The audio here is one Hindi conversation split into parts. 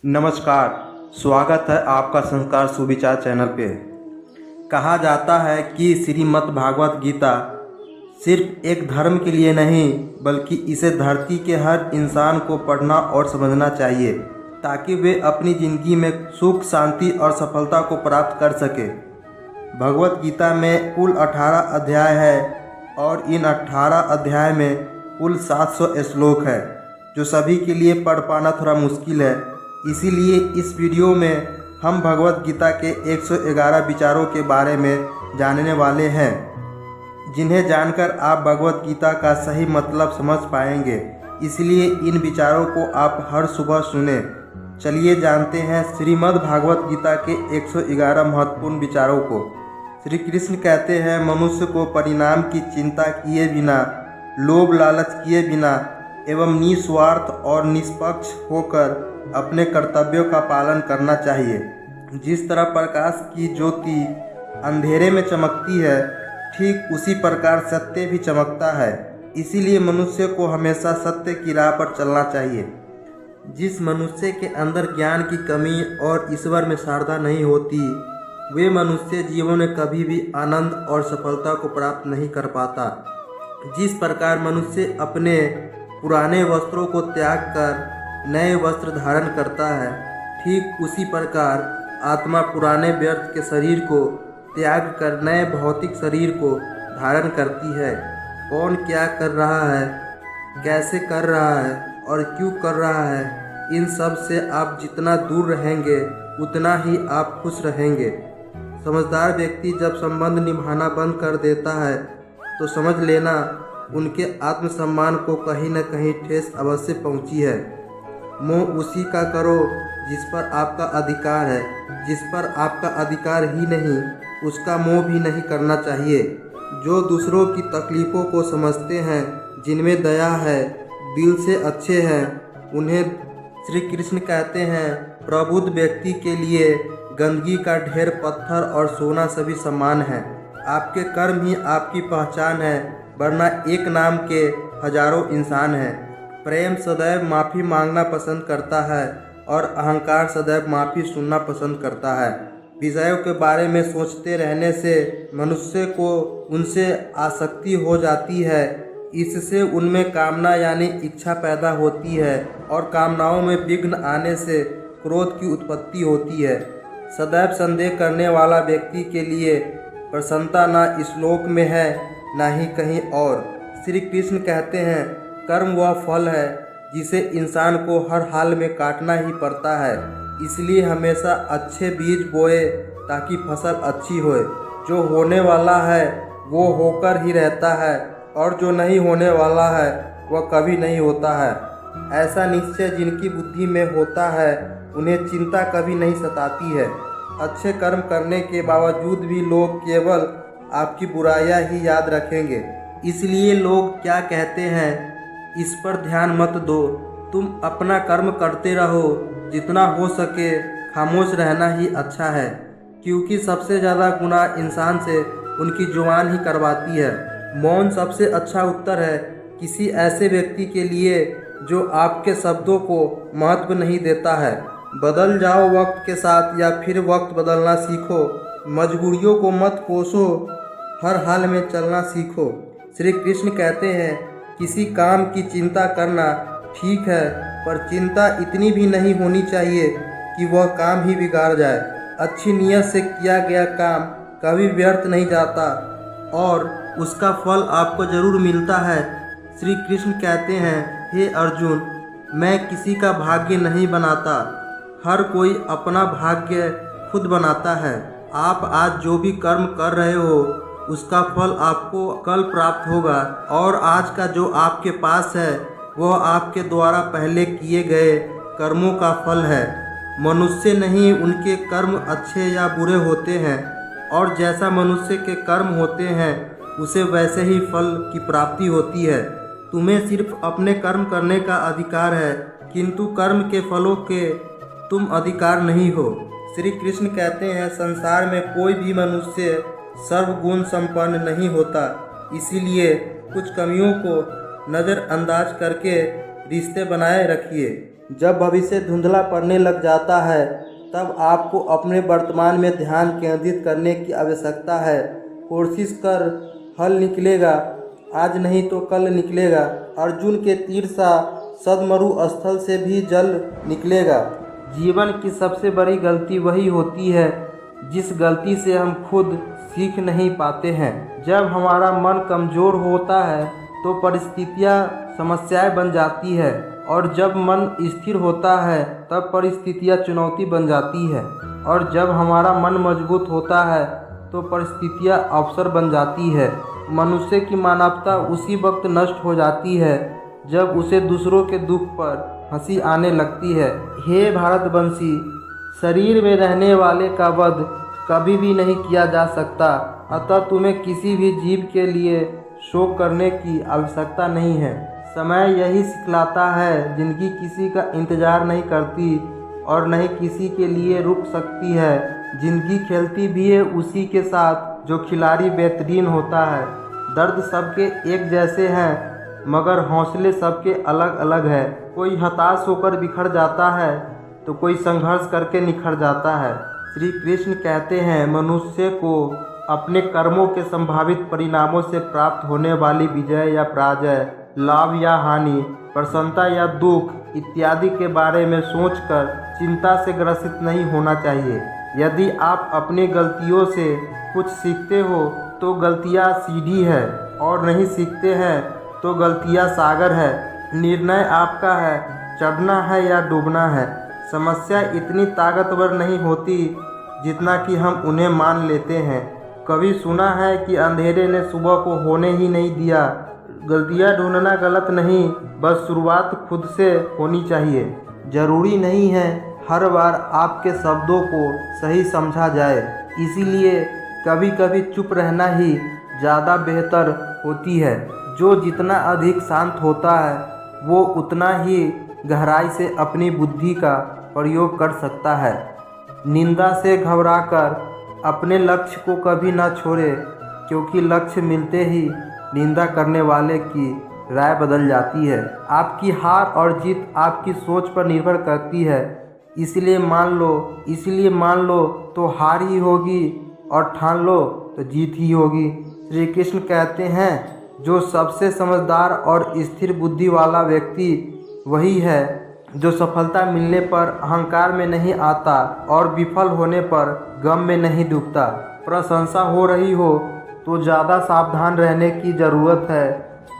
नमस्कार। स्वागत है आपका संस्कार सुविचार चैनल पे। कहा जाता है कि श्रीमद् भागवत गीता सिर्फ एक धर्म के लिए नहीं बल्कि इसे धरती के हर इंसान को पढ़ना और समझना चाहिए ताकि वे अपनी ज़िंदगी में सुख, शांति और सफलता को प्राप्त कर सके। भगवत गीता में कुल 18 अध्याय है और इन 18 अध्याय में कुल 700 श्लोक है जो सभी के लिए पढ़ पाना थोड़ा मुश्किल है। इसीलिए इस वीडियो में हम भगवत गीता के 111 विचारों के बारे में जानने वाले हैं जिन्हें जानकर आप भगवत गीता का सही मतलब समझ पाएंगे। इसलिए इन विचारों को आप हर सुबह सुने। चलिए जानते हैं श्रीमद् भागवत गीता के 111 महत्वपूर्ण विचारों को। श्री कृष्ण कहते हैं, मनुष्य को परिणाम की चिंता किए बिना, लोभ लालच किए बिना एवं निस्वार्थ और निष्पक्ष होकर अपने कर्तव्यों का पालन करना चाहिए। जिस तरह प्रकाश की ज्योति अंधेरे में चमकती है, ठीक उसी प्रकार सत्य भी चमकता है। इसीलिए मनुष्य को हमेशा सत्य की राह पर चलना चाहिए। जिस मनुष्य के अंदर ज्ञान की कमी और ईश्वर में श्रद्धा नहीं होती, वे मनुष्य जीवन में कभी भी आनंद और सफलता को प्राप्त नहीं कर पाता। जिस प्रकार मनुष्य अपने पुराने वस्त्रों को त्याग कर नए वस्त्र धारण करता है, ठीक उसी प्रकार आत्मा पुराने व्यर्थ के शरीर को त्याग कर नए भौतिक शरीर को धारण करती है। कौन क्या कर रहा है, कैसे कर रहा है और क्यों कर रहा है, इन सब से आप जितना दूर रहेंगे उतना ही आप खुश रहेंगे। समझदार व्यक्ति जब संबंध निभाना बंद कर देता है तो समझ लेना उनके आत्मसम्मान को कहीं न कहीं ठेस अवश्य पहुंची है। मोह उसी का करो जिस पर आपका अधिकार है। जिस पर आपका अधिकार ही नहीं, उसका मोह भी नहीं करना चाहिए। जो दूसरों की तकलीफ़ों को समझते हैं, जिनमें दया है, दिल से अच्छे हैं, उन्हें श्री कृष्ण कहते हैं, प्रबुद्ध व्यक्ति के लिए गंदगी का ढेर, पत्थर और सोना सभी समान है। आपके कर्म ही आपकी पहचान है, वरना एक नाम के हजारों इंसान हैं। प्रेम सदैव माफ़ी मांगना पसंद करता है और अहंकार सदैव माफ़ी सुनना पसंद करता है। विषयों के बारे में सोचते रहने से मनुष्य को उनसे आसक्ति हो जाती है। इससे उनमें कामना यानी इच्छा पैदा होती है और कामनाओं में विघ्न आने से क्रोध की उत्पत्ति होती है। सदैव संदेह करने वाला व्यक्ति के लिए प्रसन्नता ना इस लोक में है ना ही कहीं और। श्री कृष्ण कहते हैं, कर्म वह फल है जिसे इंसान को हर हाल में काटना ही पड़ता है। इसलिए हमेशा अच्छे बीज बोए ताकि फसल अच्छी होए। जो होने वाला है वो होकर ही रहता है और जो नहीं होने वाला है वह कभी नहीं होता है। ऐसा निश्चय जिनकी बुद्धि में होता है उन्हें चिंता कभी नहीं सताती है। अच्छे कर्म करने के बावजूद भी लोग केवल आपकी बुराइयां ही याद रखेंगे। इसलिए लोग क्या कहते हैं, इस पर ध्यान मत दो, तुम अपना कर्म करते रहो। जितना हो सके खामोश रहना ही अच्छा है, क्योंकि सबसे ज़्यादा गुनाह इंसान से उनकी जुबान ही करवाती है। मौन सबसे अच्छा उत्तर है किसी ऐसे व्यक्ति के लिए जो आपके शब्दों को महत्व नहीं देता है। बदल जाओ वक्त के साथ या फिर वक्त बदलना सीखो। मजबूरियों को मत कोसो, हर हाल में चलना सीखो। श्री कृष्ण कहते हैं, किसी काम की चिंता करना ठीक है, पर चिंता इतनी भी नहीं होनी चाहिए कि वह काम ही बिगाड़ जाए। अच्छी नीयत से किया गया काम कभी व्यर्थ नहीं जाता और उसका फल आपको जरूर मिलता है। श्री कृष्ण कहते हैं, हे अर्जुन, मैं किसी का भाग्य नहीं बनाता, हर कोई अपना भाग्य खुद बनाता है। आप आज जो भी कर्म कर रहे हो उसका फल आपको कल प्राप्त होगा और आज का जो आपके पास है वह आपके द्वारा पहले किए गए कर्मों का फल है। मनुष्य नहीं, उनके कर्म अच्छे या बुरे होते हैं और जैसा मनुष्य के कर्म होते हैं उसे वैसे ही फल की प्राप्ति होती है। तुम्हें सिर्फ अपने कर्म करने का अधिकार है, किंतु कर्म के फलों के तुम अधिकार नहीं हो। श्री कृष्ण कहते हैं, संसार में कोई भी मनुष्य सर्वगुण संपन्न नहीं होता। इसीलिए कुछ कमियों को नज़रअंदाज करके रिश्ते बनाए रखिए। जब भविष्य धुंधला पड़ने लग जाता है तब आपको अपने वर्तमान में ध्यान केंद्रित करने की आवश्यकता है। कोशिश कर, हल निकलेगा, आज नहीं तो कल निकलेगा। अर्जुन के तीर सा सदमरु स्थल से भी जल निकलेगा। जीवन की सबसे बड़ी गलती वही होती है जिस गलती से हम खुद सीख नहीं पाते हैं। जब हमारा मन कमज़ोर होता है तो परिस्थितियाँ समस्याएं बन जाती है, और जब मन स्थिर होता है तब परिस्थितियाँ चुनौती बन जाती है, और जब हमारा मन मजबूत होता है तो परिस्थितियाँ अवसर बन जाती है। मनुष्य की मानवता उसी वक्त नष्ट हो जाती है जब उसे दूसरों के दुख पर हंसी आने लगती है। हे भारतवंशी, शरीर में रहने वाले का वध कभी भी नहीं किया जा सकता, अतः तुम्हें किसी भी जीव के लिए शोक करने की आवश्यकता नहीं है। समय यही सिखलाता है, जिंदगी किसी का इंतजार नहीं करती और नहीं किसी के लिए रुक सकती है। जिंदगी खेलती भी है उसी के साथ जो खिलाड़ी बेहतरीन होता है। दर्द सबके एक जैसे हैं मगर हौसले सबके अलग अलग है। कोई हताश होकर बिखर जाता है तो कोई संघर्ष करके निखर जाता है। श्री कृष्ण कहते हैं, मनुष्य को अपने कर्मों के संभावित परिणामों से प्राप्त होने वाली विजय या पराजय, लाभ या हानि, प्रसन्नता या दुख इत्यादि के बारे में सोचकर चिंता से ग्रसित नहीं होना चाहिए। यदि आप अपनी गलतियों से कुछ सीखते हो तो गलतियाँ सीढ़ी है, और नहीं सीखते हैं तो गलतियाँ सागर है। निर्णय आपका है, चढ़ना है या डूबना है। समस्या इतनी ताकतवर नहीं होती जितना कि हम उन्हें मान लेते हैं। कभी सुना है कि अंधेरे ने सुबह को होने ही नहीं दिया। गलतियाँ ढूंढना गलत नहीं, बस शुरुआत खुद से होनी चाहिए। जरूरी नहीं है हर बार आपके शब्दों को सही समझा जाए, इसीलिए कभी कभी चुप रहना ही ज़्यादा बेहतर होती है। जो जितना अधिक शांत होता है वो उतना ही गहराई से अपनी बुद्धि का प्रयोग कर सकता है। निंदा से घबराकर अपने लक्ष्य को कभी न छोड़े, क्योंकि लक्ष्य मिलते ही निंदा करने वाले की राय बदल जाती है। आपकी हार और जीत आपकी सोच पर निर्भर करती है। इसलिए मान लो तो हार ही होगी, और ठान लो तो जीत ही होगी। श्री कृष्ण कहते हैं, जो सबसे समझदार और स्थिर बुद्धि वाला व्यक्ति वही है जो सफलता मिलने पर अहंकार में नहीं आता और विफल होने पर गम में नहीं डूबता। प्रशंसा हो रही हो तो ज़्यादा सावधान रहने की ज़रूरत है।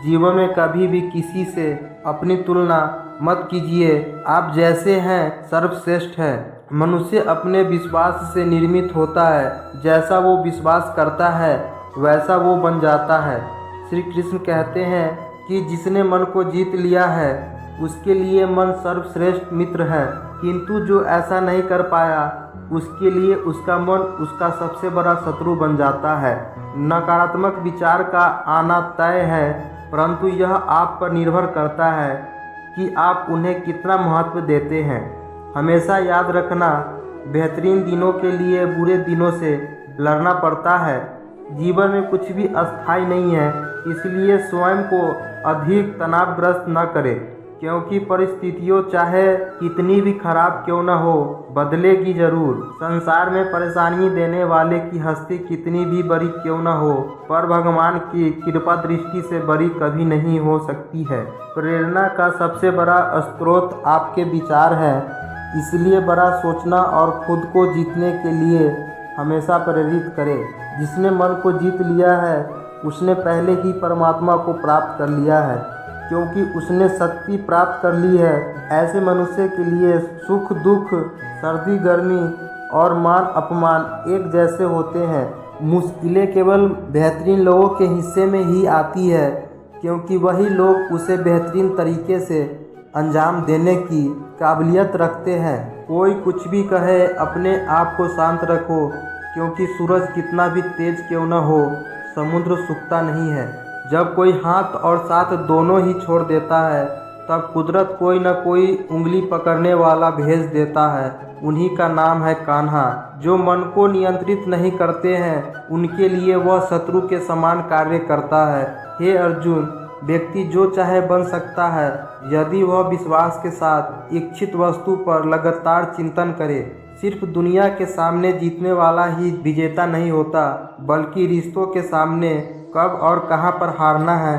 जीवन में कभी भी किसी से अपनी तुलना मत कीजिए। आप जैसे हैं सर्वश्रेष्ठ हैं। मनुष्य अपने विश्वास से निर्मित होता है। जैसा वो विश्वास करता है वैसा वो बन जाता है। श्री कृष्ण कहते हैं कि जिसने मन को जीत लिया है उसके लिए मन सर्वश्रेष्ठ मित्र है, किंतु जो ऐसा नहीं कर पाया उसके लिए उसका मन उसका सबसे बड़ा शत्रु बन जाता है। नकारात्मक विचार का आना तय है, परंतु यह आप पर निर्भर करता है कि आप उन्हें कितना महत्व देते हैं। हमेशा याद रखना, बेहतरीन दिनों के लिए बुरे दिनों से लड़ना पड़ता है। जीवन में कुछ भी अस्थायी नहीं है, इसलिए स्वयं को अधिक तनावग्रस्त न करें, क्योंकि परिस्थितियों चाहे कितनी भी खराब क्यों न हो बदलेगी जरूर। संसार में परेशानी देने वाले की हस्ती कितनी भी बड़ी क्यों न हो, पर भगवान की कृपा दृष्टि से बड़ी कभी नहीं हो सकती है। प्रेरणा का सबसे बड़ा स्रोत आपके विचार है, इसलिए बड़ा सोचना और खुद को जीतने के लिए हमेशा प्रेरित करें। जिसने मन को जीत लिया है उसने पहले ही परमात्मा को प्राप्त कर लिया है, क्योंकि उसने शक्ति प्राप्त कर ली है। ऐसे मनुष्य के लिए सुख दुख, सर्दी गर्मी और मान अपमान एक जैसे होते हैं। मुश्किलें केवल बेहतरीन लोगों के हिस्से में ही आती है, क्योंकि वही लोग उसे बेहतरीन तरीके से अंजाम देने की काबिलियत रखते हैं। कोई कुछ भी कहे, अपने आप को शांत रखो, क्योंकि सूरज कितना भी तेज क्यों न हो समुद्र सूखता नहीं है। जब कोई हाथ और साथ दोनों ही छोड़ देता है तब कुदरत कोई न कोई उंगली पकड़ने वाला भेज देता है। उन्हीं का नाम है कान्हा। जो मन को नियंत्रित नहीं करते हैं उनके लिए वह शत्रु के समान कार्य करता है। हे अर्जुन, व्यक्ति जो चाहे बन सकता है यदि वह विश्वास के साथ इच्छित वस्तु पर लगातार चिंतन करे। सिर्फ दुनिया के सामने जीतने वाला ही विजेता नहीं होता, बल्कि रिश्तों के सामने कब और कहां पर हारना है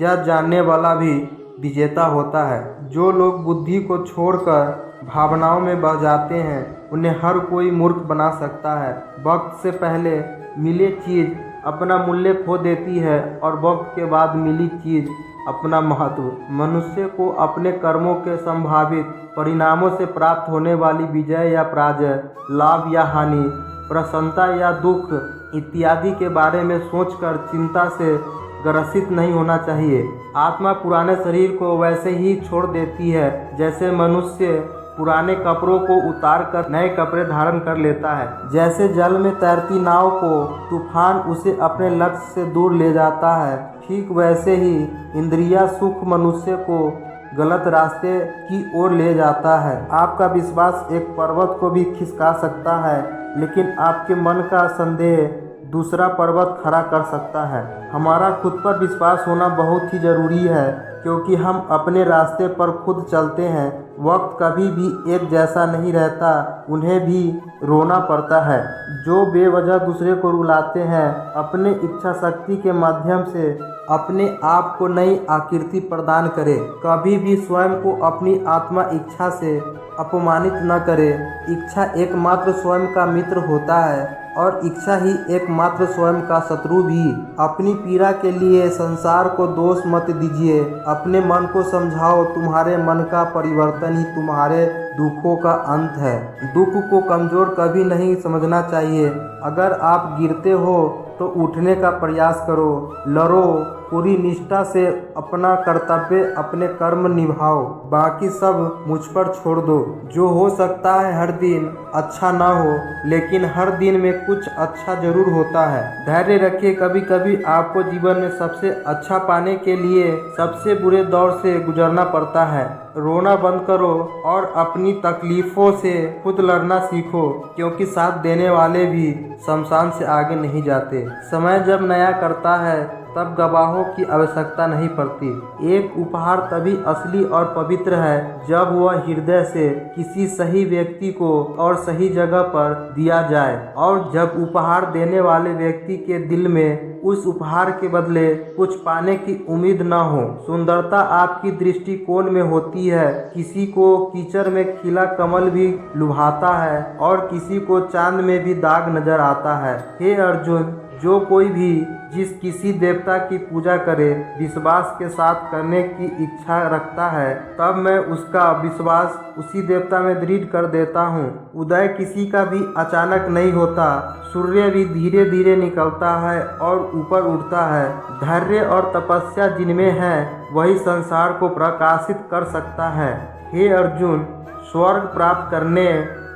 यह जानने वाला भी विजेता होता है। जो लोग बुद्धि को छोड़कर भावनाओं में बह जाते हैं उन्हें हर कोई मूर्ख बना सकता है। वक्त से पहले मिली चीज़ अपना मूल्य खो देती है और वक्त के बाद मिली चीज़ अपना महत्व। मनुष्य को अपने कर्मों के संभावित परिणामों से प्राप्त होने वाली विजय या पराजय, लाभ या हानि, प्रसन्नता या दुख इत्यादि के बारे में सोचकर चिंता से ग्रसित नहीं होना चाहिए। आत्मा पुराने शरीर को वैसे ही छोड़ देती है जैसे मनुष्य पुराने कपड़ों को उतार कर नए कपड़े धारण कर लेता है। जैसे जल में तैरती नाव को तूफान उसे अपने लक्ष्य से दूर ले जाता है, ठीक वैसे ही इंद्रिया सुख मनुष्य को गलत रास्ते की ओर ले जाता है। आपका विश्वास एक पर्वत को भी खिसका सकता है, लेकिन आपके मन का संदेह दूसरा पर्वत खड़ा कर सकता है। हमारा खुद पर विश्वास होना बहुत ही ज़रूरी है, क्योंकि हम अपने रास्ते पर खुद चलते हैं। वक्त कभी भी एक जैसा नहीं रहता, उन्हें भी रोना पड़ता है। जो बेवजह दूसरे को रुलाते हैं, अपने इच्छा शक्ति के माध्यम से अपने आप को नई आकृति प्रदान करें। कभी भी स्वयं को अपनी आत्मा इच्छा से अपमानित न करें। इच्छा एकमात्र स्वयं का मित्र होता है और इच्छा ही एकमात्र स्वयं का शत्रु भी। अपनी पीड़ा के लिए संसार को दोष मत दीजिए, अपने मन को समझाओ, तुम्हारे मन का परिवर्तन ही तुम्हारे दुखों का अंत है। दुख को कमजोर कभी नहीं समझना चाहिए। अगर आप गिरते हो तो उठने का प्रयास करो, लड़ो, पूरी निष्ठा से अपना कर्तव्य अपने कर्म निभाओ, बाकी सब मुझ पर छोड़ दो। जो हो सकता है हर दिन अच्छा ना हो, लेकिन हर दिन में कुछ अच्छा जरूर होता है। धैर्य रखिए, कभी कभी आपको जीवन में सबसे अच्छा पाने के लिए सबसे बुरे दौर से गुजरना पड़ता है। रोना बंद करो और अपनी तकलीफों से खुद लड़ना सीखो, क्योंकि साथ देने वाले भी शमशान से आगे नहीं जाते। समय जब नया करता है तब गवाहों की आवश्यकता नहीं पड़ती। एक उपहार तभी असली और पवित्र है जब वह हृदय से किसी सही व्यक्ति को और सही जगह पर दिया जाए, और जब उपहार देने वाले व्यक्ति के दिल में उस उपहार के बदले कुछ पाने की उम्मीद न हो। सुंदरता आपकी दृष्टिकोण में होती है। किसी को कीचड़ में खिला कमल भी लुभाता है और किसी को चांद में भी दाग नजर आता है। हे अर्जुन, जो कोई भी जिस किसी देवता की पूजा करे विश्वास के साथ करने की इच्छा रखता है, तब मैं उसका विश्वास उसी देवता में दृढ़ कर देता हूँ। उदय किसी का भी अचानक नहीं होता, सूर्य भी धीरे धीरे निकलता है और ऊपर उठता है। धैर्य और तपस्या जिनमें है वही संसार को प्रकाशित कर सकता है। हे अर्जुन, स्वर्ग प्राप्त करने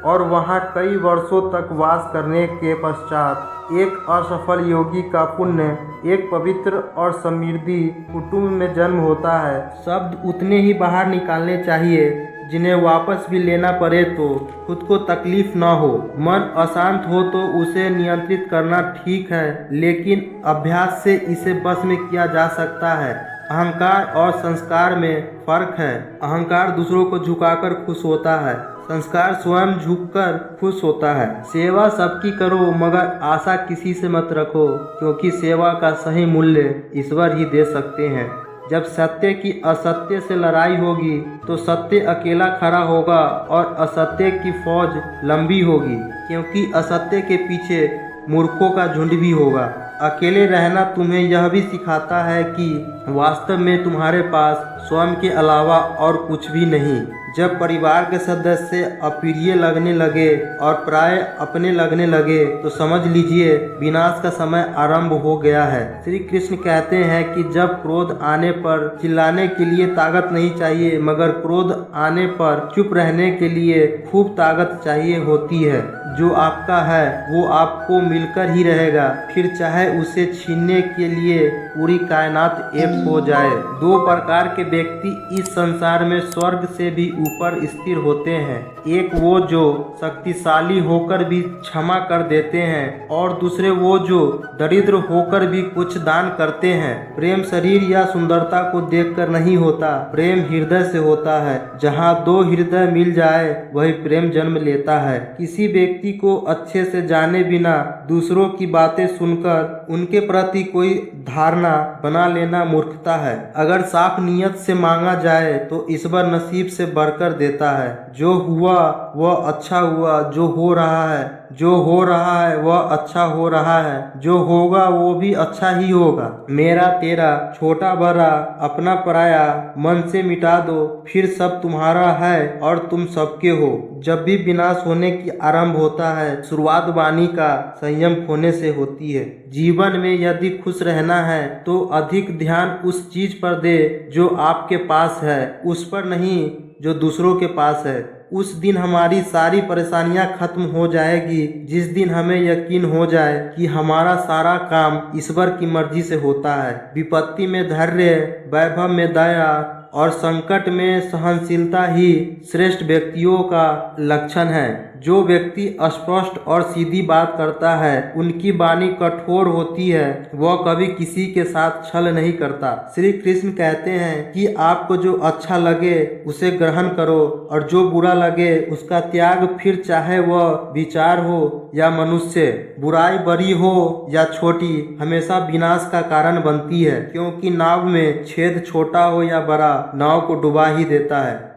और वहाँ कई वर्षों तक वास करने के पश्चात एक असफल योगी का पुण्य एक पवित्र और समृद्धि कुटुंब में जन्म होता है। शब्द उतने ही बाहर निकालने चाहिए जिन्हें वापस भी लेना पड़े तो खुद को तकलीफ न हो। मन अशांत हो तो उसे नियंत्रित करना ठीक है, लेकिन अभ्यास से इसे बस में किया जा सकता है। अहंकार और संस्कार में फर्क है। अहंकार दूसरों को झुकाकर खुश होता है, संस्कार स्वयं झुककर खुश होता है। सेवा सबकी करो, मगर आशा किसी से मत रखो, क्योंकि सेवा का सही मूल्य ईश्वर ही दे सकते हैं। जब सत्य की असत्य से लड़ाई होगी तो सत्य अकेला खड़ा होगा और असत्य की फौज लंबी होगी, क्योंकि असत्य के पीछे मूर्खों का झुंड भी होगा। अकेले रहना तुम्हें यह भी सिखाता है कि वास्तव में तुम्हारे पास स्वयं के अलावा और कुछ भी नहीं। जब परिवार के सदस्य अप्रिय लगने लगे और प्राय अपने लगने लगे तो समझ लीजिए विनाश का समय आरंभ हो गया है। श्री कृष्ण कहते हैं कि जब क्रोध आने पर चिल्लाने के लिए ताकत नहीं चाहिए, मगर क्रोध आने पर चुप रहने के लिए खूब ताकत चाहिए होती है। जो आपका है वो आपको मिलकर ही रहेगा, फिर चाहे उसे छीनने के लिए पूरी कायनात एक हो जाए। दो प्रकार के व्यक्ति इस संसार में स्वर्ग से भी ऊपर स्थिर होते हैं। एक वो जो शक्तिशाली होकर भी क्षमा कर देते हैं और दूसरे वो जो दरिद्र होकर भी कुछ दान करते हैं। प्रेम शरीर या सुंदरता को देखकर नहीं होता, प्रेम हृदय से होता है। जहाँ दो हृदय मिल जाए वही प्रेम जन्म लेता है। किसी व्यक्ति को अच्छे से जाने बिना दूसरों की बातें सुनकर उनके प्रति कोई धारणा बना लेना मूर्खता है। अगर साफ नियत से मांगा जाए तो ईश्वर नसीब से बढ़कर देता है। जो हुआ वह अच्छा हुआ, जो हो रहा है वह अच्छा हो रहा है, जो होगा वो भी अच्छा ही होगा। मेरा तेरा, छोटा बड़ा, अपना पराया, मन से मिटा दो, फिर सब तुम्हारा है और तुम सबके हो। जब भी विनाश होने की आरंभ होता है, शुरुआत वाणी का संयम खोने से होती है। जीवन में यदि खुश रहना है तो अधिक ध्यान उस चीज पर दे जो आपके पास है, उस पर नहीं जो दूसरों के पास है। उस दिन हमारी सारी परेशानियां खत्म हो जाएगी जिस दिन हमें यकीन हो जाए कि हमारा सारा काम ईश्वर की मर्जी से होता है। विपत्ति में धैर्य, वैभव में दया और संकट में सहनशीलता ही श्रेष्ठ व्यक्तियों का लक्षण है। जो व्यक्ति स्पष्ट और सीधी बात करता है, उनकी वाणी कठोर होती है, वह कभी किसी के साथ छल नहीं करता। श्री कृष्ण कहते हैं कि आपको जो अच्छा लगे उसे ग्रहण करो और जो बुरा लगे उसका त्याग, फिर चाहे वह विचार हो या मनुष्य। बुराई बड़ी हो या छोटी हमेशा विनाश का कारण बनती है, क्योंकि नाव में छेद छोटा हो या बड़ा नाव को डुबा ही देता है।